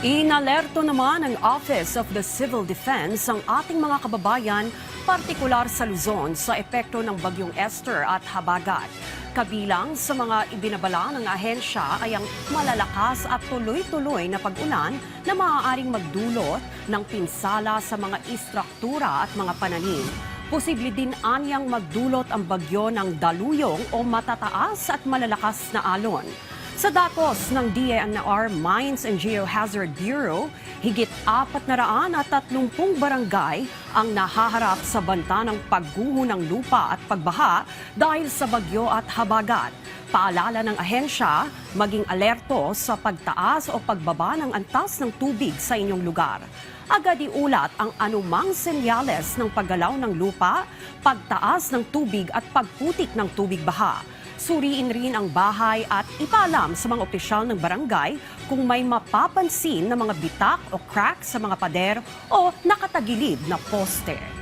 Inalerto naman ng Office of the Civil Defense ang ating mga kababayan, partikular sa Luzon, sa epekto ng Bagyong Esther at Habagat. Kabilang sa mga ibinabala ng ahensya ay ang malalakas at tuloy-tuloy na pag-ulan na maaaring magdulot ng pinsala sa mga istruktura at mga pananim. Posible din anyang magdulot ang bagyo ng daluyong o matataas at malalakas na alon. Sa datos ng DENR Mines and Geohazard Bureau, higit 430 barangay ang nahaharap sa banta ng pagguho ng lupa at pagbaha dahil sa bagyo at habagat. Paalala ng ahensya, maging alerto sa pagtaas o pagbaba ng antas ng tubig sa inyong lugar. Agad iulat ang anumang senyales ng paggalaw ng lupa, pagtaas ng tubig at pagputik ng tubig baha. Suriin rin ang bahay at ipaalam sa mga opisyal ng barangay kung may mapapansin na mga bitak o crack sa mga pader o nakatagilid na poste.